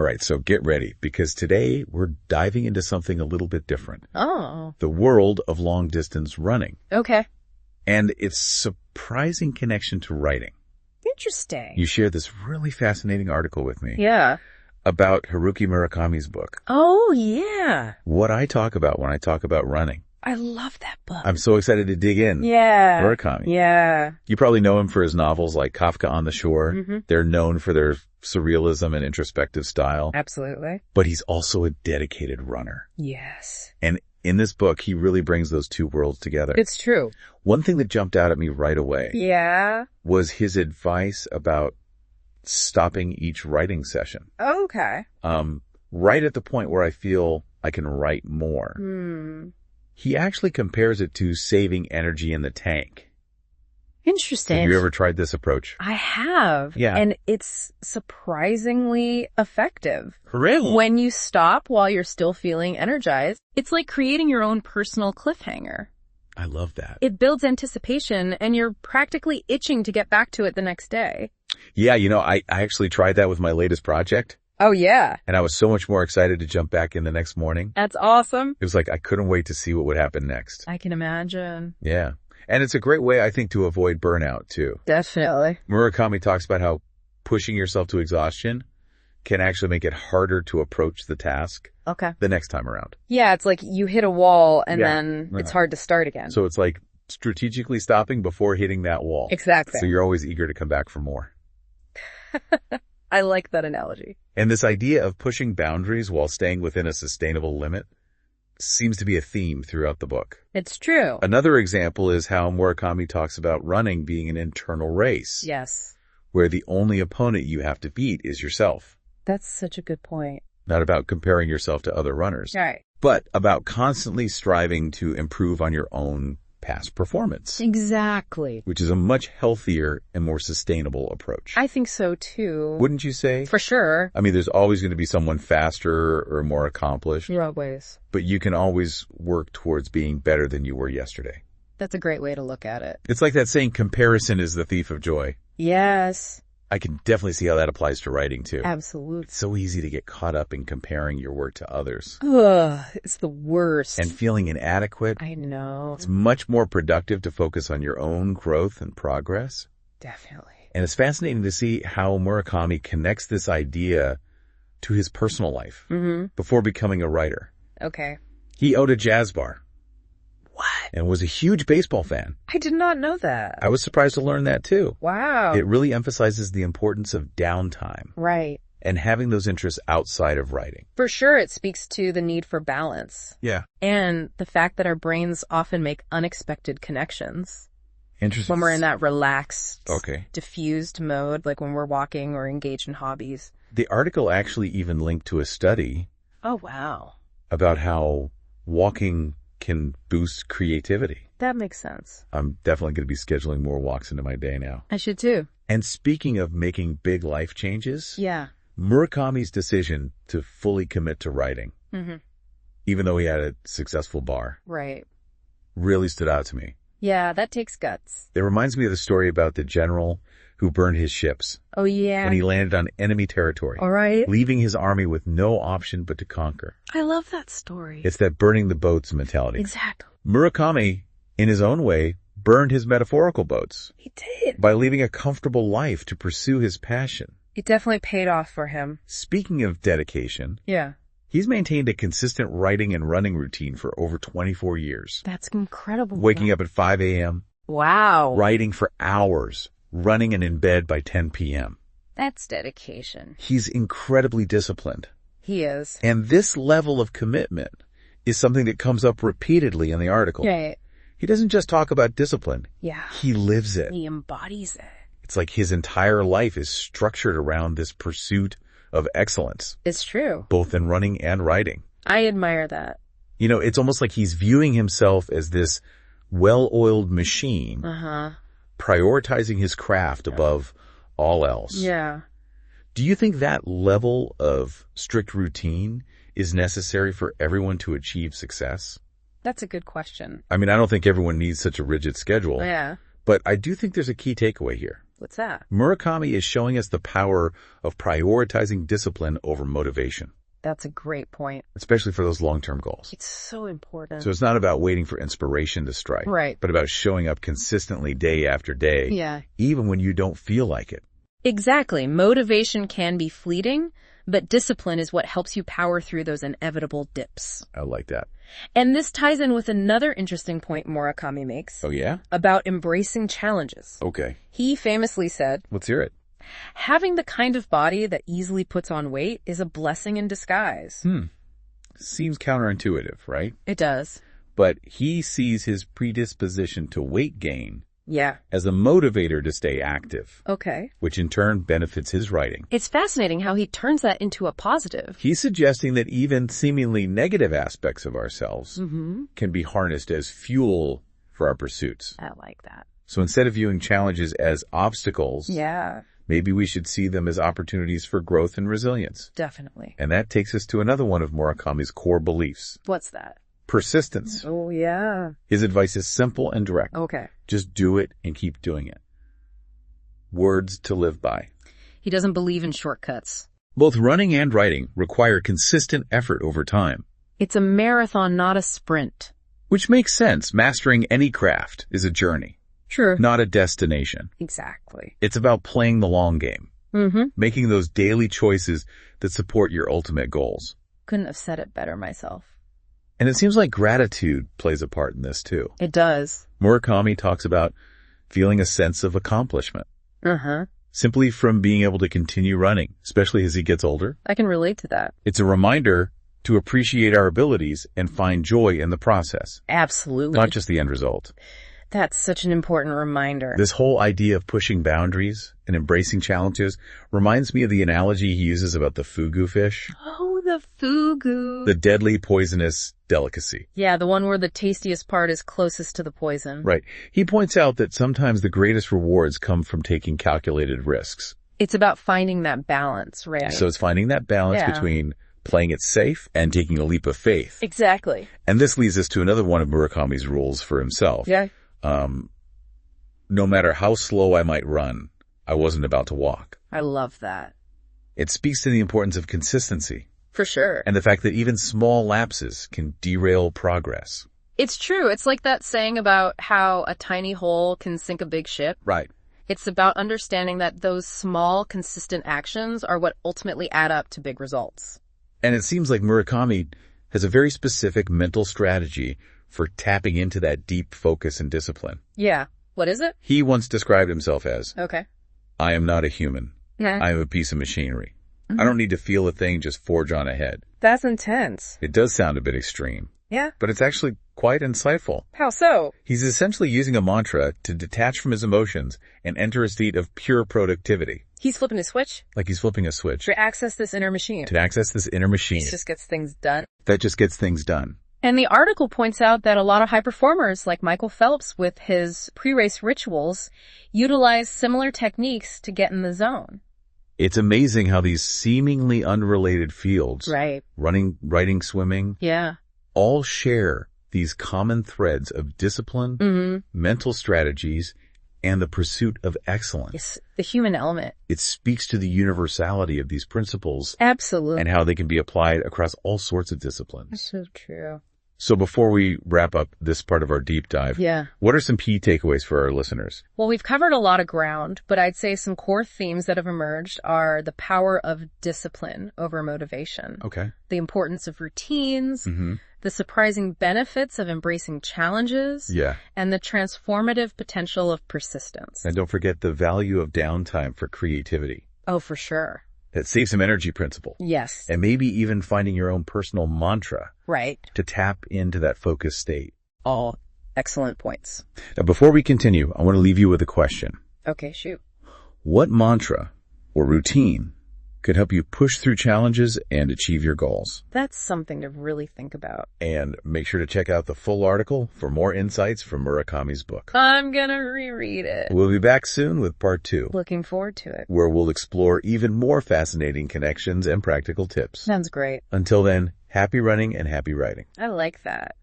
right, so get ready, because today we're diving into something a little bit different. Oh. The world of long-distance running. Okay. And its surprising connection to writing. Interesting. You shared this really fascinating article with me. Yeah. About Haruki Murakami's book. Oh, yeah. What I talk about when I talk about running. I love that book. I'm so excited to dig in. Yeah. Murakami. Yeah. You probably know him for his novels like Kafka on the Shore. Mm-hmm. They're known for their surrealism and introspective style. Absolutely. But he's also a dedicated runner. Yes. And in this book, he really brings those two worlds together. It's true. One thing that jumped out at me right away was his advice about stopping each writing session. Okay. Right at the point where I feel I can write more. He actually compares it to saving energy in the tank. Interesting. Have you ever tried this approach? I have. Yeah. And it's surprisingly effective. Really? When you stop while you're still feeling energized, it's like creating your own personal cliffhanger. I love that. It builds anticipation, and you're practically itching to get back to it the next day. Yeah, I actually tried that with my latest project. Oh, yeah. And I was so much more excited to jump back in the next morning. That's awesome. It was like I couldn't wait to see what would happen next. I can imagine. Yeah. And it's a great way, I think, to avoid burnout, too. Definitely. Murakami talks about how pushing yourself to exhaustion can actually make it harder to approach the task the next time around. Yeah, it's like you hit a wall and then it's hard to start again. So it's like strategically stopping before hitting that wall. Exactly. So you're always eager to come back for more. I like that analogy. And this idea of pushing boundaries while staying within a sustainable limit seems to be a theme throughout the book. It's true. Another example is how Murakami talks about running being an internal race. Yes. Where the only opponent you have to beat is yourself. That's such a good point. Not about comparing yourself to other runners. Right. But about constantly striving to improve on your own past performance. Exactly. Which is a much healthier and more sustainable approach. I think so too. Wouldn't you say? For sure. I mean, there's always going to be someone faster or more accomplished. Always. But you can always work towards being better than you were yesterday. That's a great way to look at it. It's like that saying, comparison is the thief of joy. Yes. I can definitely see how that applies to writing too. Absolutely. It's so easy to get caught up in comparing your work to others. Ugh, it's the worst. And feeling inadequate. I know. It's much more productive to focus on your own growth and progress. Definitely. And it's fascinating to see how Murakami connects this idea to his personal life before becoming a writer. Okay. He owned a jazz bar. What? And was a huge baseball fan. I did not know that. I was surprised to learn that too. Wow. It really emphasizes the importance of downtime. Right. And having those interests outside of writing. For sure, it speaks to the need for balance. Yeah. And the fact that our brains often make unexpected connections. Interesting. When we're in that relaxed, diffused mode, like when we're walking or engaged in hobbies. The article actually even linked to a study. Oh, wow. About how walking can boost creativity. That makes sense. I'm definitely going to be scheduling more walks into my day now. I should too. And speaking of making big life changes. Yeah. Murakami's decision to fully commit to writing, even though he had a successful bar, really stood out to me. Yeah, that takes guts. It reminds me of the story about the general who burned his ships. Oh, yeah. When he landed on enemy territory. All right. Leaving his army with no option but to conquer. I love that story. It's that burning the boats mentality. Exactly. Murakami, in his own way, burned his metaphorical boats. He did. By leaving a comfortable life to pursue his passion. It definitely paid off for him. Speaking of dedication. Yeah. He's maintained a consistent writing and running routine for over 24 years. That's incredible. Waking up at 5 a.m. Wow. Writing for hours. Running and in bed by 10 p.m. That's dedication. He's incredibly disciplined. He is. And this level of commitment is something that comes up repeatedly in the article. Right. He doesn't just talk about discipline. Yeah. He lives it. He embodies it. It's like his entire life is structured around this pursuit of excellence. It's true. Both in running and writing. I admire that. You know, it's almost like he's viewing himself as this well-oiled machine. Prioritizing his craft above all else. Yeah. Do you think that level of strict routine is necessary for everyone to achieve success? That's a good question. I mean, I don't think everyone needs such a rigid schedule. Yeah. But I do think there's a key takeaway here. What's that? Murakami is showing us the power of prioritizing discipline over motivation. That's a great point. Especially for those long-term goals. It's so important. So it's not about waiting for inspiration to strike. Right. But about showing up consistently day after day. Yeah. Even when you don't feel like it. Exactly. Motivation can be fleeting, but discipline is what helps you power through those inevitable dips. I like that. And this ties in with another interesting point Murakami makes. Oh, yeah? About embracing challenges. Okay. He famously said, Let's hear it. having the kind of body that easily puts on weight is a blessing in disguise. Seems counterintuitive, right? It does. But he sees his predisposition to weight gain Yeah. as a motivator to stay active, Okay. which in turn benefits his writing. It's fascinating how he turns that into a positive. He's suggesting that even seemingly negative aspects of ourselves can be harnessed as fuel for our pursuits. I like that. So instead of viewing challenges as obstacles, Yeah, maybe we should see them as opportunities for growth and resilience. definitely. And that takes us to another one of Murakami's core beliefs, What's that? persistence. Oh, yeah. His advice is simple and direct. Okay. Just do it and keep doing it. Words to live by. He doesn't believe in shortcuts. Both running and writing require consistent effort over time, It's a marathon, not a sprint. which makes sense. Mastering any craft is a journey, Sure. not a destination. Exactly. It's about playing the long game, making those daily choices that support your ultimate goals. Couldn't have said it better myself. And it seems like gratitude plays a part in this too. It does. Murakami talks about feeling a sense of accomplishment, simply from being able to continue running, especially as he gets older. I can relate to that. It's a reminder to appreciate our abilities and find joy in the process, Absolutely. not just the end result. That's such an important reminder. This whole idea of pushing boundaries and embracing challenges reminds me of the analogy he uses about the fugu fish, Oh, the fugu. the deadly poisonous delicacy. Yeah, the one where the tastiest part is closest to the poison. Right. He points out that sometimes the greatest rewards come from taking calculated risks. It's about finding that balance, right? So it's finding that balance Yeah. between playing it safe and taking a leap of faith. Exactly. And this leads us to another one of Murakami's rules for himself. Yeah. No matter how slow I might run, I wasn't about to walk. I love that. It speaks to the importance of consistency For sure. and the fact that even small lapses can derail progress. It's true. It's like that saying about how a tiny hole can sink a big ship. Right. It's about understanding that those small, consistent actions are what ultimately add up to big results. And it seems like Murakami has a very specific mental strategy for tapping into that deep focus and discipline. Yeah. What is it? He once described himself as, Okay. I am not a human. I am a piece of machinery. I don't need to feel a thing, just forge on ahead. That's intense. It does sound a bit extreme, Yeah. but it's actually quite insightful. How so? He's essentially using a mantra to detach from his emotions and enter a state of pure productivity, He's flipping a switch like he's flipping a switch to access this inner machine. to access this inner machine It just gets things done. that just gets things done. And the article points out that a lot of high performers, like Michael Phelps with his pre-race rituals, utilize similar techniques to get in the zone. It's amazing how these seemingly unrelated fields, Right. running, writing, swimming, Yeah. all share these common threads of discipline, mental strategies, and the pursuit of excellence. It's the human element. It speaks to the universality of these principles Absolutely. and how they can be applied across all sorts of disciplines. So true. So before we wrap up this part of our deep dive, Yeah. what are some key takeaways for our listeners? Well, we've covered a lot of ground, but I'd say some core themes that have emerged are the power of discipline over motivation, Okay. the importance of routines, Mm-hmm. the surprising benefits of embracing challenges, Yeah. and the transformative potential of persistence. And don't forget the value of downtime for creativity. Oh, for sure. That save some energy principle. Yes. And maybe even finding your own personal mantra Right. to tap into that focused state. All excellent points. Now, before we continue, I want to leave you with a question. Okay, shoot. What mantra or routine could help you push through challenges and achieve your goals? That's something to really think about. And make sure to check out the full article for more insights from Murakami's book. I'm gonna reread it. We'll be back soon with part 2, Looking forward to it. where we'll explore even more fascinating connections and practical tips. Sounds great. Until then, happy running and happy writing. I like that.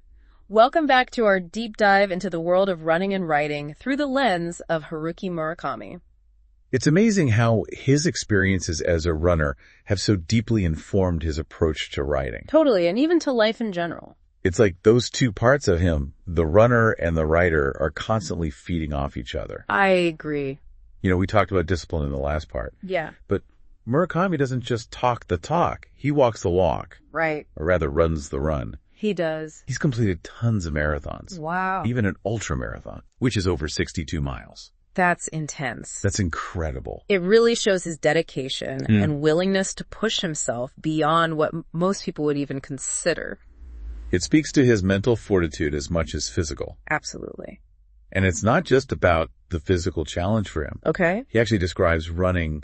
Welcome back to our deep dive into the world of running and writing through the lens of Haruki Murakami. It's amazing how his experiences as a runner have so deeply informed his approach to writing. Totally, and even to life in general. It's like those two parts of him, the runner and the writer, are constantly feeding off each other. I agree. We talked about discipline in the last part. Yeah. But Murakami doesn't just talk the talk. He walks the walk. Right. Or rather runs the run. He does. He's completed tons of marathons. Wow. Even an ultra marathon, which is over 62 miles. That's intense. That's incredible. It really shows his dedication and willingness to push himself beyond what most people would even consider. It speaks to his mental fortitude as much as physical. Absolutely. And it's not just about the physical challenge for him. Okay. He actually describes running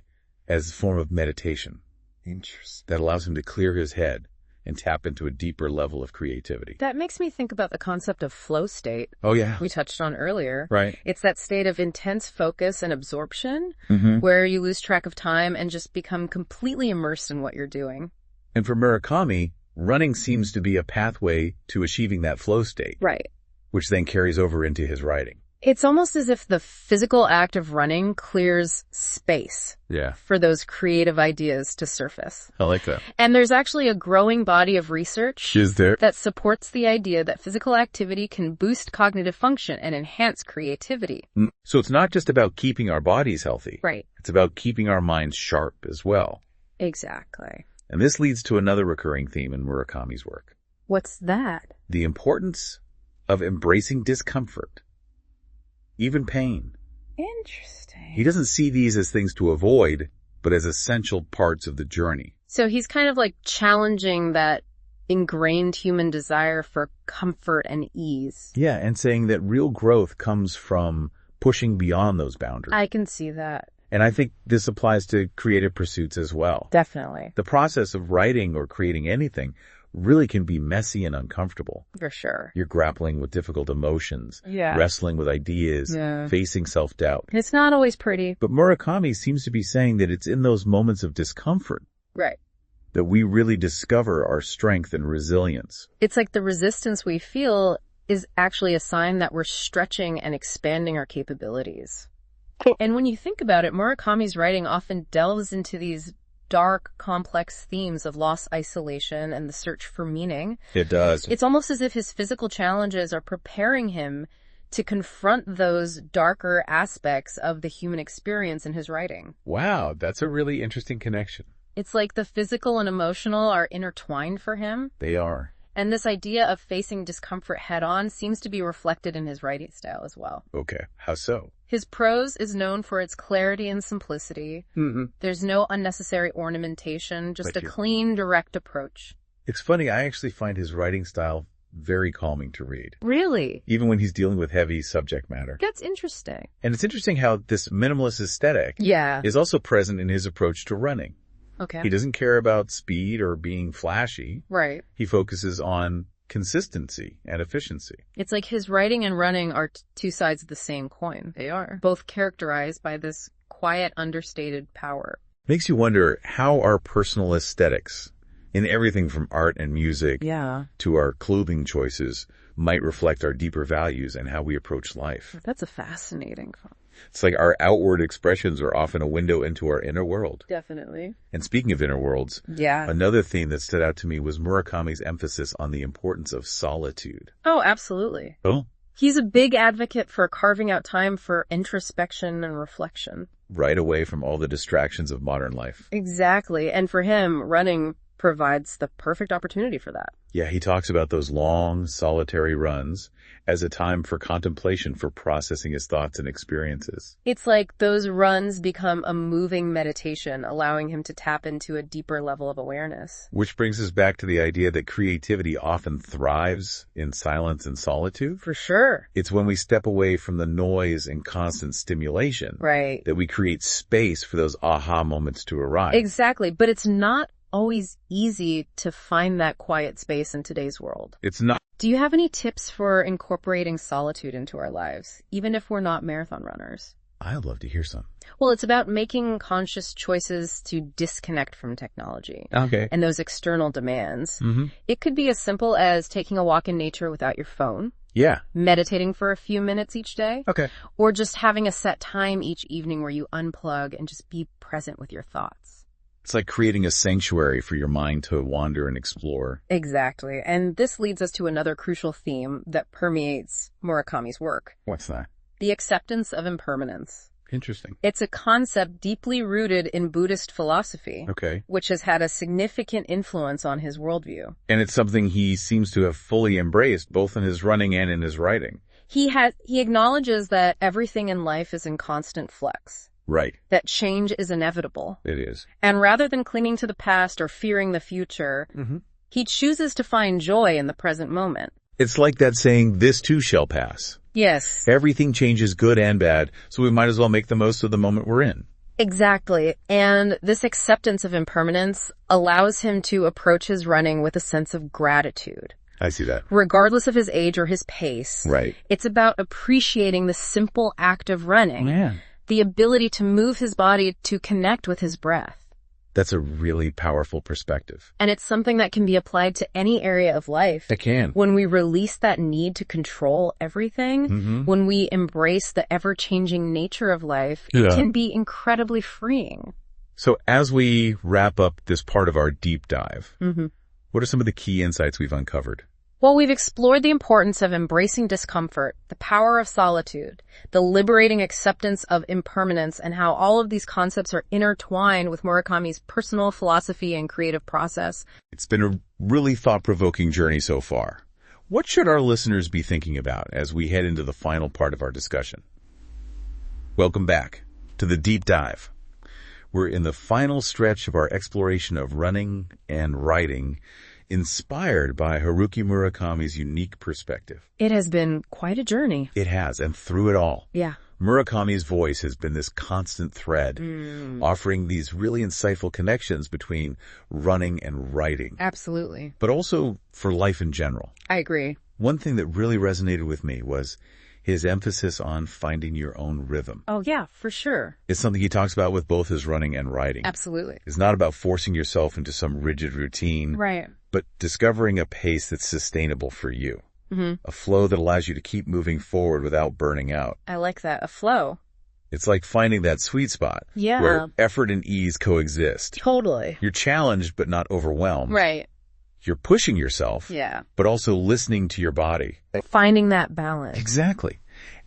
as a form of meditation. Interesting. That allows him to clear his head and tap into a deeper level of creativity. That makes me think about the concept of flow state. Oh, yeah. We touched on earlier. Right. It's that state of intense focus and absorption where you lose track of time and just become completely immersed in what you're doing. And for Murakami, running seems to be a pathway to achieving that flow state. Right. Which then carries over into his writing. It's almost as if the physical act of running clears space for those creative ideas to surface. I like that. And there's actually a growing body of research that supports the idea that physical activity can boost cognitive function and enhance creativity. So it's not just about keeping our bodies healthy. Right. It's about keeping our minds sharp as well. Exactly. And this leads to another recurring theme in Murakami's work. What's that? The importance of embracing discomfort. Even pain. Interesting. He doesn't see these as things to avoid, but as essential parts of the journey. So he's kind of like challenging that ingrained human desire for comfort and ease. Yeah, and saying that real growth comes from pushing beyond those boundaries. I can see that. And I think this applies to creative pursuits as well. Definitely. The process of writing or creating anything really can be messy and uncomfortable. For sure. You're grappling with difficult emotions, Yeah. wrestling with ideas, facing self-doubt. It's not always pretty. But Murakami seems to be saying that it's in those moments of discomfort Right. that we really discover our strength and resilience. It's like the resistance we feel is actually a sign that we're stretching and expanding our capabilities. And when you think about it, Murakami's writing often delves into these dark, complex themes of loss, isolation, and the search for meaning. It does. It's almost as if his physical challenges are preparing him to confront those darker aspects of the human experience in his writing. Wow, that's a really interesting connection. It's like the physical and emotional are intertwined for him. They are. And this idea of facing discomfort head-on seems to be reflected in his writing style as well. Okay, how so? His prose is known for its clarity and simplicity. There's no unnecessary ornamentation, just a clean, direct approach. It's funny, I actually find his writing style very calming to read. Really? Even when he's dealing with heavy subject matter. That's interesting. And it's interesting how this minimalist aesthetic is also present in his approach to running. Okay. He doesn't care about speed or being flashy. Right. He focuses on consistency and efficiency. It's like his writing and running are two sides of the same coin. They are. Both characterized by this quiet, understated power. Makes you wonder how our personal aesthetics, in everything from art and music to our clothing choices, might reflect our deeper values and how we approach life. That's a fascinating concept. It's like our outward expressions are often a window into our inner world. Definitely. And speaking of inner worlds, another theme that stood out to me was Murakami's emphasis on the importance of solitude. Oh, absolutely. Oh? He's a big advocate for carving out time for introspection and reflection. Right away from all the distractions of modern life. Exactly. And for him, running provides the perfect opportunity for that. Yeah, he talks about those long, solitary runs as a time for contemplation, for processing his thoughts and experiences. It's like those runs become a moving meditation, allowing him to tap into a deeper level of awareness. Which brings us back to the idea that creativity often thrives in silence and solitude. For sure. It's when we step away from the noise and constant stimulation that we create space for those aha moments to arrive. Exactly. But it's not always easy to find that quiet space in today's world. It's not. Do you have any tips for incorporating solitude into our lives, even if we're not marathon runners? I'd love to hear some. Well, it's about making conscious choices to disconnect from technology and those external demands. It could be as simple as taking a walk in nature without your phone. Yeah. Meditating for a few minutes each day. Okay. Or just having a set time each evening where you unplug and just be present with your thoughts. It's like creating a sanctuary for your mind to wander and explore. Exactly. And this leads us to another crucial theme that permeates Murakami's work. What's that? The acceptance of impermanence. Interesting. It's a concept deeply rooted in Buddhist philosophy, Okay. which has had a significant influence on his worldview. And it's something he seems to have fully embraced, both in his running and in his writing. He acknowledges that everything in life is in constant flux. Right. That change is inevitable. It is. And rather than clinging to the past or fearing the future, he chooses to find joy in the present moment. It's like that saying, this too shall pass. Yes. Everything changes, good and bad, so we might as well make the most of the moment we're in. Exactly. And this acceptance of impermanence allows him to approach his running with a sense of gratitude. I see that. Regardless of his age or his pace. Right. It's about appreciating the simple act of running. Yeah. The ability to move his body to connect with his breath. That's a really powerful perspective. And it's something that can be applied to any area of life. It can. When we release that need to control everything, when we embrace the ever-changing nature of life, it can be incredibly freeing. So as we wrap up this part of our deep dive, what are some of the key insights we've uncovered? Well, we've explored the importance of embracing discomfort, the power of solitude, the liberating acceptance of impermanence, and how all of these concepts are intertwined with Murakami's personal philosophy and creative process. It's been a really thought-provoking journey so far. What should our listeners be thinking about as we head into the final part of our discussion? Welcome back to the deep dive. We're in the final stretch of our exploration of running and writing, inspired by Haruki Murakami's unique perspective. It has been quite a journey. It has, and through it all. Yeah. Murakami's voice has been this constant thread, offering these really insightful connections between running and writing. Absolutely. But also for life in general. I agree. One thing that really resonated with me was his emphasis on finding your own rhythm. Oh, yeah, for sure. It's something he talks about with both his running and writing. Absolutely. It's not about forcing yourself into some rigid routine, Right. but discovering a pace that's sustainable for you. A flow that allows you to keep moving forward without burning out. I like that. A flow. It's like finding that sweet spot Yeah. where effort and ease coexist. Totally. You're challenged but not overwhelmed. Right. You're pushing yourself, Yeah. but also listening to your body. Finding that balance. Exactly.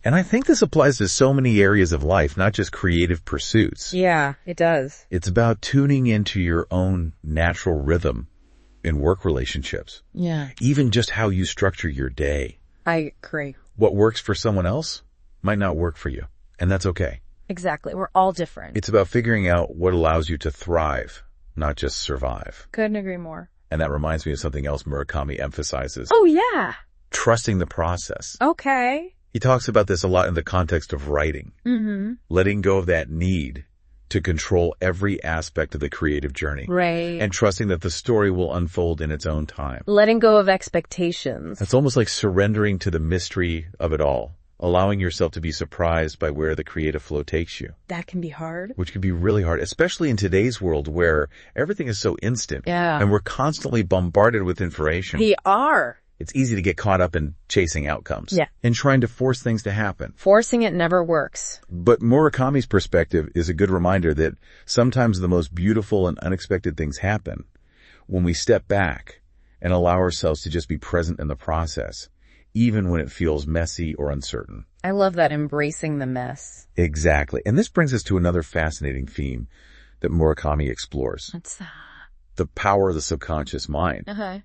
And I think this applies to so many areas of life, not just creative pursuits. Yeah, it does. It's about tuning into your own natural rhythm in work relationships. Yeah. Even just how you structure your day. I agree. What works for someone else might not work for you, and that's okay. Exactly. We're all different. It's about figuring out what allows you to thrive, not just survive. Couldn't agree more. And that reminds me of something else Murakami emphasizes. Oh, yeah. Trusting the process. Okay. He talks about this a lot in the context of writing. Letting go of that need to control every aspect of the creative journey. Right. And trusting that the story will unfold in its own time. Letting go of expectations. It's almost like surrendering to the mystery of it all. Allowing yourself to be surprised by where the creative flow takes you. That can be hard. Which can be really hard, especially in today's world where everything is so instant. Yeah. And we're constantly bombarded with information. We are. It's easy to get caught up in chasing outcomes. Yeah. And trying to force things to happen. Forcing it never works. But Murakami's perspective is a good reminder that sometimes the most beautiful and unexpected things happen when we step back and allow ourselves to just be present in the process, even when it feels messy or uncertain. I love that, embracing the mess. Exactly. And this brings us to another fascinating theme that Murakami explores. What's that? The power of the subconscious mind. Okay.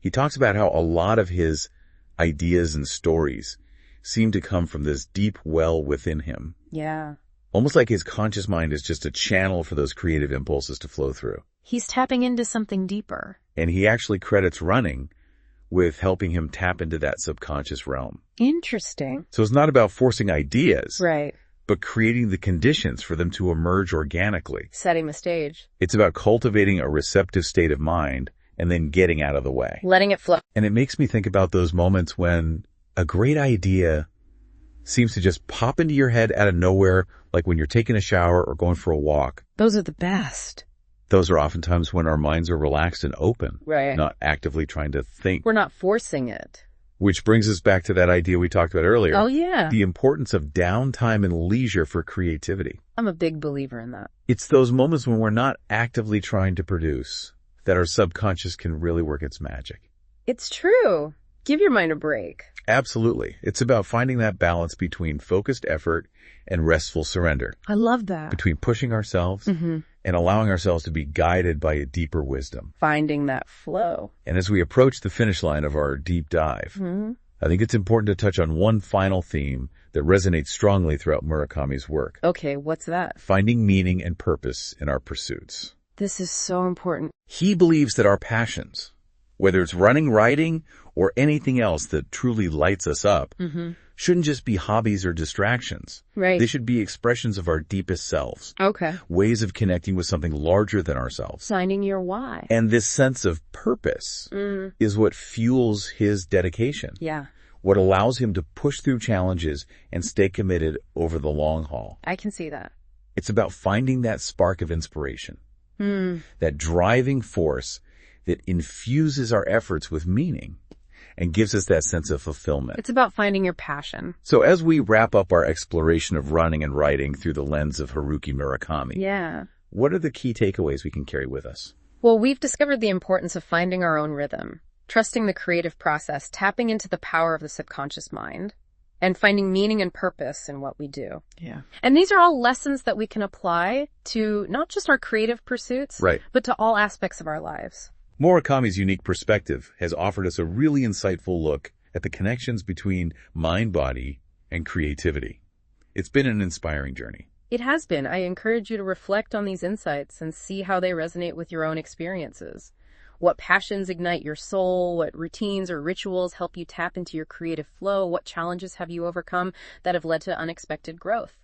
He talks about how a lot of his ideas and stories seem to come from this deep well within him. Yeah. Almost like his conscious mind is just a channel for those creative impulses to flow through. He's tapping into something deeper. And he actually credits running with helping him tap into that subconscious realm. Interesting. So it's not about forcing ideas, Right. but creating the conditions for them to emerge organically. Setting the stage. It's about cultivating a receptive state of mind and then getting out of the way. Letting it flow. And it makes me think about those moments when a great idea seems to just pop into your head out of nowhere, like when you're taking a shower or going for a walk. Those are the best. Those are oftentimes when our minds are relaxed and open. Right. Not actively trying to think. We're not forcing it. Which brings us back to that idea we talked about earlier. Oh, yeah. The importance of downtime and leisure for creativity. I'm a big believer in that. It's those moments when we're not actively trying to produce that our subconscious can really work its magic. It's true. Give your mind a break. Absolutely. It's about finding that balance between focused effort and restful surrender. I love that. Between pushing ourselves and allowing ourselves to be guided by a deeper wisdom. Finding that flow. And as we approach the finish line of our deep dive, I think it's important to touch on one final theme that resonates strongly throughout Murakami's work. Okay, what's that? Finding meaning and purpose in our pursuits. This is so important. He believes that our passions, whether it's running, writing, or anything else that truly lights us up, shouldn't just be hobbies or distractions. Right. They should be expressions of our deepest selves. Okay. Ways of connecting with something larger than ourselves. Finding your why. And this sense of purpose is what fuels his dedication. Yeah. What allows him to push through challenges and stay committed over the long haul. I can see that. It's about finding that spark of inspiration. That driving force that infuses our efforts with meaning and gives us that sense of fulfillment. It's about finding your passion. So as we wrap up our exploration of running and writing through the lens of Haruki Murakami, Yeah. what are the key takeaways we can carry with us? Well, we've discovered the importance of finding our own rhythm, trusting the creative process, tapping into the power of the subconscious mind, and finding meaning and purpose in what we do. Yeah. And these are all lessons that we can apply to not just our creative pursuits, Right. but to all aspects of our lives. Murakami's unique perspective has offered us a really insightful look at the connections between mind, body, and creativity. It's been an inspiring journey. It has been. I encourage you to reflect on these insights and see how they resonate with your own experiences. What passions ignite your soul? What routines or rituals help you tap into your creative flow? What challenges have you overcome that have led to unexpected growth?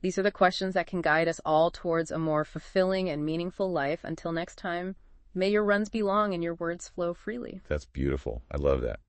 These are the questions that can guide us all towards a more fulfilling and meaningful life. Until next time, may your runs be long and your words flow freely. That's beautiful. I love that.